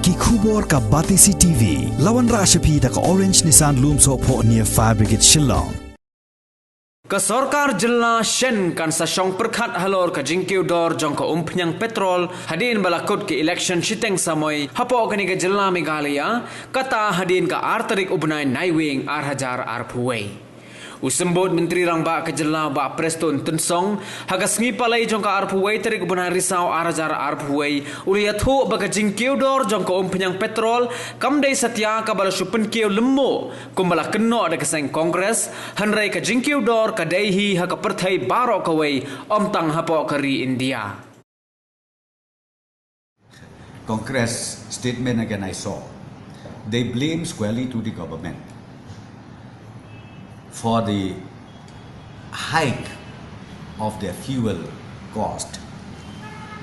ki khubor ka Batisi TV lawan ra ashapi ta ka Orange Nissan Lumso pho near Fire Brigade Shillong Ka Sorkar jilla Shen kan sa Shong Pyrkhat Halor ka Jingkiewdor jong ka umpnyang Petrol Hadien balakot ke election shiteng samoy hapo kani ka jilla Meghalaya kata Hadien ka artarik ubnay naiwing arhajar arpuway Usembot Menteri Rang Ba Kejela Ba Preston Tensong hagas ngipalay jong ka arpuway tarik ubnay risau arhajar arpuway uliyathu ba ka Jingkiewdor jong ka umpnyang Petrol kamday satya ka bala supenkiew lemmo kumbala kenno ada keseng Kongres hanray ka Jingkiewdor ka daihi ha ka perthai baro kaway omtang hapo kari India Congress statement again I saw. They blame squarely to the government for the hike of their fuel cost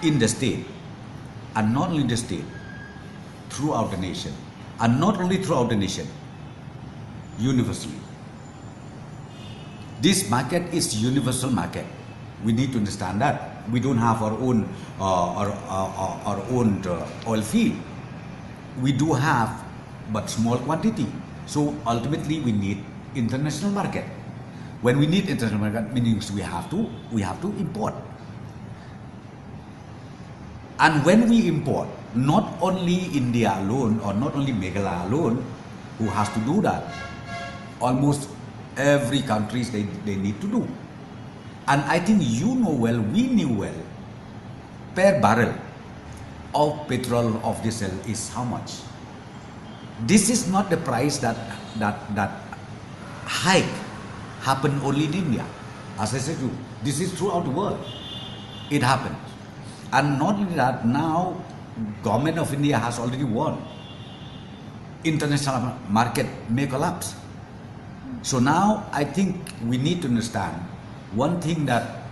in the state and not only the state, throughout the nation, and not only throughout the nation, universally. This market is universal market. We need to understand that. We don't have our own oil field. We do have but small quantity. So ultimately we need international market. When we need international market, means we have to import. And when we import, not only India alone or not only Meghalaya alone who has to do that, almost every country they need to do. And I think you know well, we knew well, per barrel of petrol of diesel is how much. This is not the price that hike happened only in India. As I said to you, this is throughout the world. It happened. And not only that, now government of India has already warned. International market may collapse. So now I think we need to understand one thing, that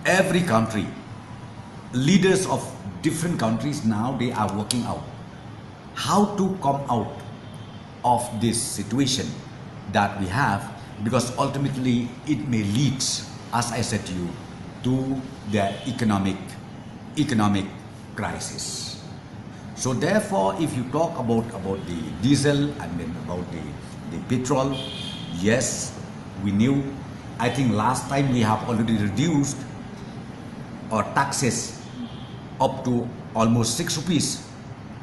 every country, leaders of different countries now, they are working out how to come out of this situation that we have, because ultimately it may lead, as I said to you, to the economic crisis. So therefore, if you talk about the diesel and then about the petrol, yes, we knew. I think last time we have already reduced our taxes up to almost 6 rupees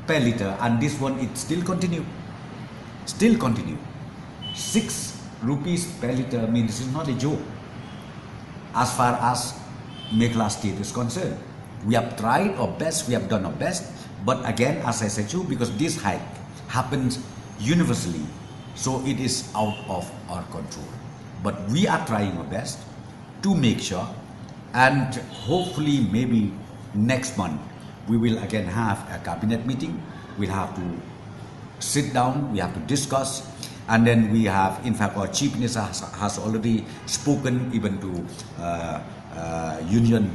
per liter, and this one it still continue. 6 rupees per liter means it's not a joke as far as Meghalaya state is concerned. We have tried our best, we have done our best, but again, as I said to you, because this hike happens universally, so it is out of our control. But we are trying our best to make sure, and hopefully maybe next month we will again have a cabinet meeting. We'll have to sit down, we have to discuss, and then we have, in fact, our chief minister has already spoken even to union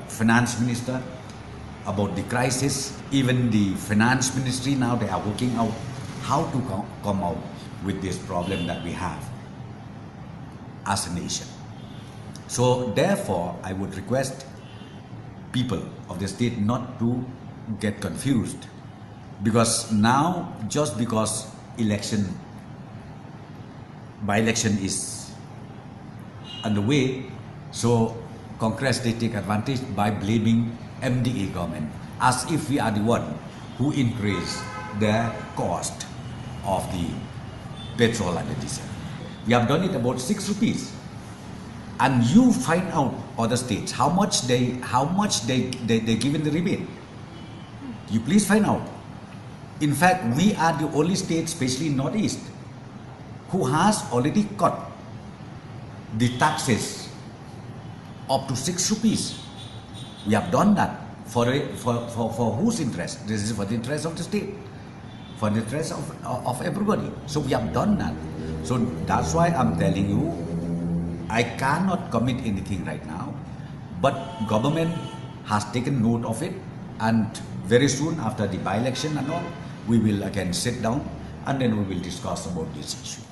finance minister about the crisis. Even the finance ministry now, they are working out how to come out with this problem that we have as a nation. So therefore, I would request people of the state not to get confused, because now, just because by-election is underway, so Congress, they take advantage by blaming MDA government as if we are the one who increased the cost of the petrol and the diesel. We have done it about 6 rupees, and you find out other states how much they give in the rebate. You please find out. In fact, we are the only state, especially in Northeast, who has already cut the taxes up to 6 rupees. We have done that for whose interest? This is for the interest of the state, for the interest of everybody. So we have done that. So that's why I'm telling you, I cannot commit anything right now, but government has taken note of it, and very soon after the by-election and all, we will again sit down and then we will discuss about this issue.